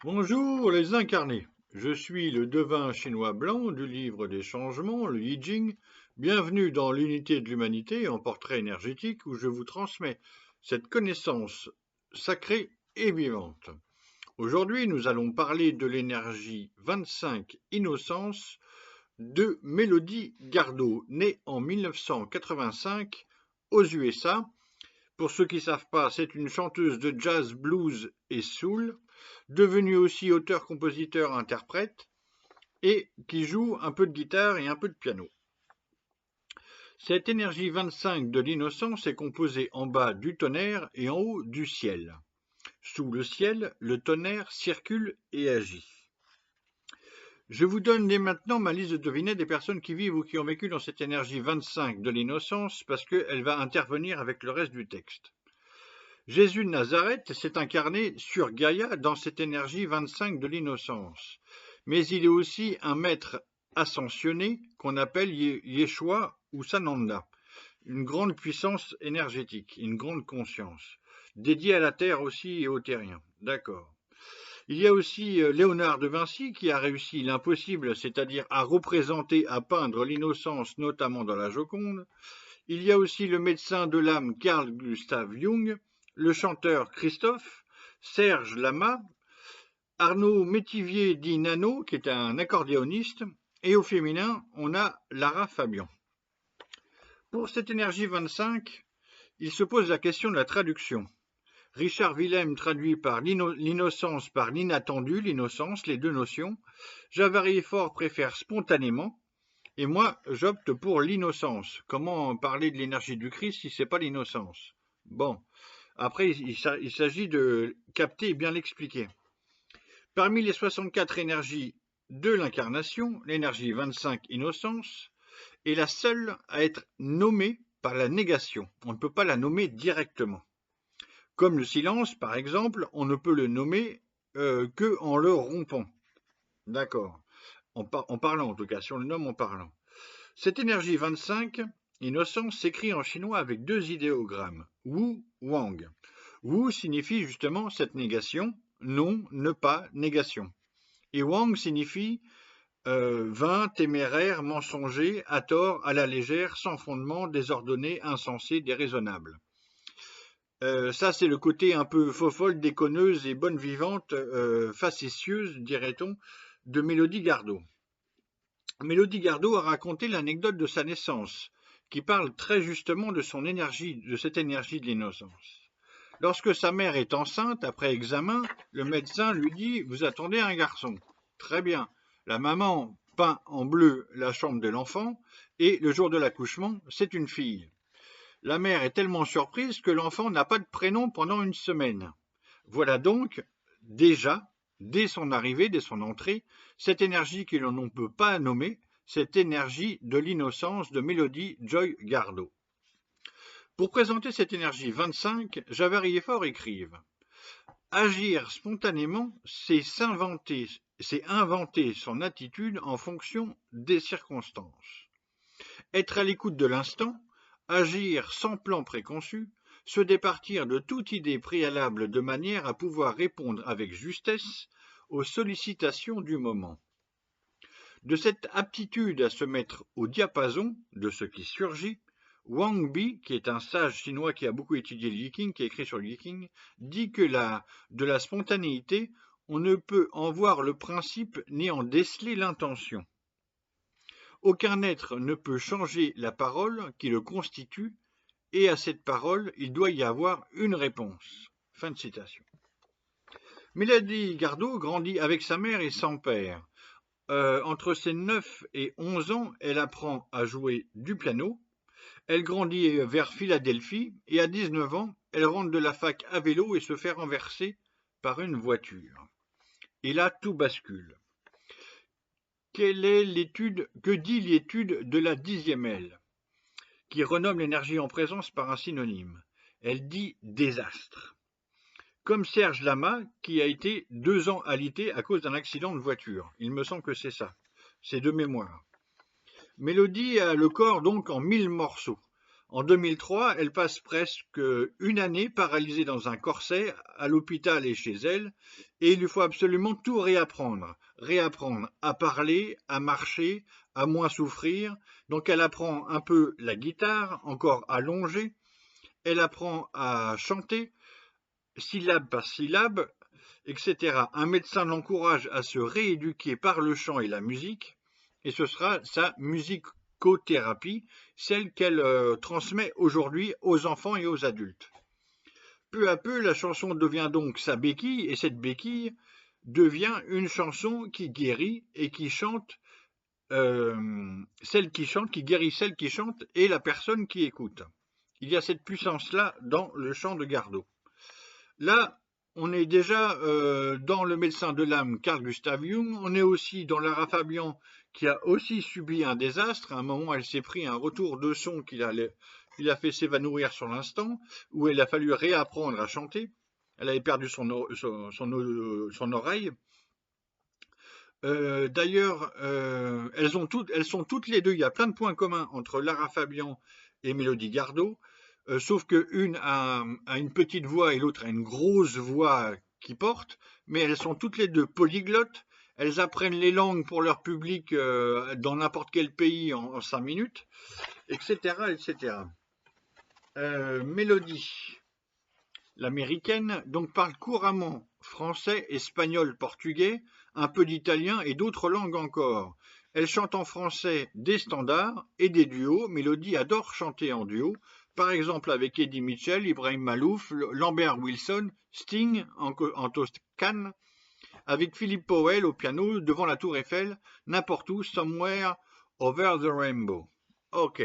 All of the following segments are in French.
Bonjour les incarnés, je suis le devin chinois blanc du livre des changements, le I Ching. Bienvenue dans l'unité de l'humanité en portrait énergétique où je vous transmets cette connaissance sacrée et vivante. Aujourd'hui, nous allons parler de l'énergie 25 Innocence de Mélodie Gardot, née en 1985 aux USA. Pour ceux qui ne savent pas, c'est une chanteuse de jazz, blues et soul, devenue aussi auteur, compositeur, interprète, et qui joue un peu de guitare et un peu de piano. Cette énergie 25 de l'innocence est composée en bas du tonnerre et en haut du ciel. Sous le ciel, le tonnerre circule et agit. Je vous donne dès maintenant ma liste de devinettes des personnes qui vivent ou qui ont vécu dans cette énergie 25 de l'innocence parce qu'elle va intervenir avec le reste du texte. Jésus de Nazareth s'est incarné sur Gaïa dans cette énergie 25 de l'innocence. Mais il est aussi un maître ascensionné qu'on appelle Yeshua ou Sananda, une grande puissance énergétique, une grande conscience, dédiée à la Terre aussi et aux terriens. D'accord. Il y a aussi Léonard de Vinci qui a réussi l'impossible, c'est-à-dire à représenter, à peindre l'innocence, notamment dans la Joconde. Il y a aussi le médecin de l'âme Carl Gustav Jung, le chanteur Christophe, Serge Lama, Arnaud Métivier dit Nano, qui est un accordéoniste, et au féminin, on a Lara Fabian. Pour cette énergie 25, il se pose la question de la traduction. Richard Willem traduit par l'innocence par l'inattendu, l'innocence, les deux notions. Javary Fort préfère spontanément. Et moi, j'opte pour l'innocence. Comment parler de l'énergie du Christ si c'est pas l'innocence? Bon, après, il s'agit de capter et bien l'expliquer. Parmi les 64 énergies de l'incarnation, l'énergie 25 innocence est la seule à être nommée par la négation. On ne peut pas la nommer directement. Comme le silence, par exemple, on ne peut le nommer que en le rompant. D'accord. En parlant, en tout cas, si on le nomme en parlant. Cette énergie 25, innocence, s'écrit en chinois avec deux idéogrammes, Wu, Wang. Wu signifie justement cette négation, non, ne pas, négation. Et Wang signifie vain, téméraire, mensonger, à tort, à la légère, sans fondement, désordonné, insensé, déraisonnable. Ça, c'est le côté un peu fofolle, déconneuse et bonne vivante, facétieuse, dirait-on, de Mélodie Gardot. Mélodie Gardot a raconté l'anecdote de sa naissance, qui parle très justement de son énergie, de cette énergie de l'innocence. Lorsque sa mère est enceinte, après examen, le médecin lui dit « Vous attendez un garçon ». Très bien. La maman peint en bleu la chambre de l'enfant et le jour de l'accouchement, c'est une fille. La mère est tellement surprise que l'enfant n'a pas de prénom pendant une semaine. Voilà donc, déjà, dès son arrivée, dès son entrée, cette énergie que l'on ne peut pas nommer, cette énergie de l'innocence de Mélodie Joy Gardot. Pour présenter cette énergie 25, Javary et Fort écrivent « Agir spontanément, c'est s'inventer, c'est inventer son attitude en fonction des circonstances. Être à l'écoute de l'instant, agir sans plan préconçu, se départir de toute idée préalable de manière à pouvoir répondre avec justesse aux sollicitations du moment. De cette aptitude à se mettre au diapason de ce qui surgit, Wang Bi, qui est un sage chinois qui a beaucoup étudié le Yiking, qui a écrit sur le Yiking, dit que de la spontanéité, on ne peut en voir le principe ni en déceler l'intention. Aucun être ne peut changer la parole qui le constitue, et à cette parole, il doit y avoir une réponse. » Fin de citation. Mélodie Gardot grandit avec sa mère et son père. Entre ses 9 et 11 ans, elle apprend à jouer du piano. Elle grandit vers Philadelphie et à 19 ans, elle rentre de la fac à vélo et se fait renverser par une voiture. Et là, tout bascule. Que dit l'étude de la 10e aile, qui renomme l'énergie en présence par un synonyme? Elle dit désastre. Comme Serge Lama, qui a été 2 ans alité à cause d'un accident de voiture. Il me semble que c'est ça. C'est de mémoire. Mélodie a le corps donc en 1000 morceaux. En 2003, elle passe presque une année paralysée dans un corset, à l'hôpital et chez elle, et il lui faut absolument tout réapprendre. Réapprendre à parler, à marcher, à moins souffrir. Donc elle apprend un peu la guitare, encore allongée. Elle apprend à chanter, syllabe par syllabe, etc. Un médecin l'encourage à se rééduquer par le chant et la musique, et ce sera sa musicothérapie, celle qu'elle transmet aujourd'hui aux enfants et aux adultes. Peu à peu, la chanson devient donc sa béquille, et cette béquille devient une chanson qui guérit et qui chante, celle qui chante, qui guérit celle qui chante et la personne qui écoute. Il y a cette puissance-là dans le chant de Gardot. Là, on est déjà dans le médecin de l'âme Carl Gustav Jung, on est aussi dans Lara Fabian qui a aussi subi un désastre. À un moment, elle s'est pris un retour de son il a fait s'évanouir sur l'instant, où elle a fallu réapprendre à chanter. Elle avait perdu son oreille. D'ailleurs, elles sont toutes les deux, il y a plein de points communs entre Lara Fabian et Mélodie Gardot. Sauf qu'une a une petite voix et l'autre a une grosse voix qui porte, mais elles sont toutes les deux polyglottes. Elles apprennent les langues pour leur public dans n'importe quel pays en 5 minutes, etc. etc. Mélodie, l'américaine, donc parle couramment français, espagnol, portugais, un peu d'italien et d'autres langues encore. Elle chante en français des standards et des duos. Mélodie adore chanter en duo, par exemple avec Eddie Mitchell, Ibrahim Malouf, Lambert Wilson, Sting en Toscane, avec Philippe Powell au piano devant la Tour Eiffel, n'importe où, somewhere over the rainbow. Ok.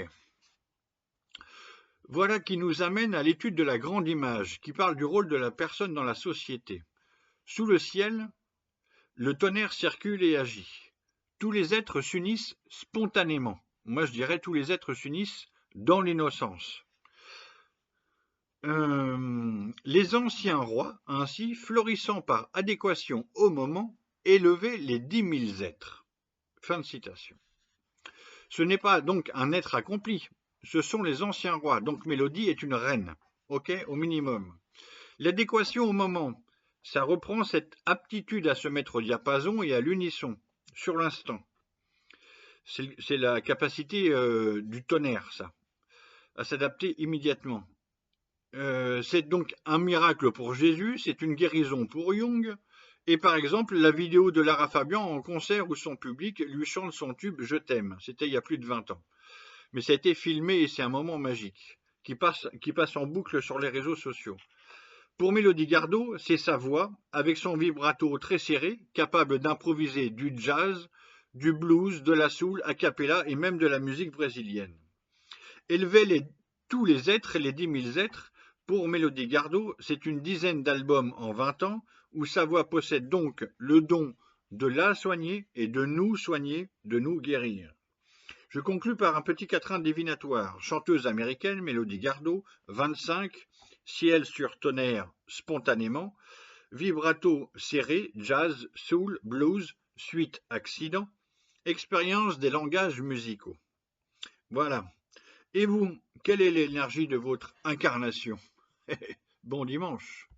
Voilà qui nous amène à l'étude de la grande image, qui parle du rôle de la personne dans la société. Sous le ciel, le tonnerre circule et agit. Tous les êtres s'unissent spontanément. Moi, je dirais tous les êtres s'unissent dans l'innocence. Les anciens rois, ainsi, florissant par adéquation au moment, élevaient les 10 000 êtres. Fin de citation. Ce n'est pas donc un être accompli, ce sont les anciens rois, donc Mélodie est une reine, ok, au minimum. L'adéquation au moment, ça reprend cette aptitude à se mettre au diapason et à l'unisson, sur l'instant. C'est la capacité du tonnerre, ça, à s'adapter immédiatement. C'est donc un miracle pour Jésus, c'est une guérison pour Jung, et par exemple la vidéo de Lara Fabian en concert où son public lui chante son tube « Je t'aime », c'était il y a plus de 20 ans. Mais ça a été filmé et c'est un moment magique, qui passe en boucle sur les réseaux sociaux. Pour Mélodie Gardot, c'est sa voix, avec son vibrato très serré, capable d'improviser du jazz, du blues, de la soul, a cappella et même de la musique brésilienne. Élever tous les êtres, les 10 000 êtres, pour Mélodie Gardot, c'est une dizaine d'albums en 20 ans, où sa voix possède donc le don de la soigner et de nous soigner, de nous guérir. Je conclus par un petit quatrain divinatoire. Chanteuse américaine, Mélodie Gardot, 25, ciel sur tonnerre spontanément, vibrato serré, jazz, soul, blues, suite accident, expérience des langages musicaux. Voilà. Et vous, quelle est l'énergie de votre incarnation? Bon dimanche.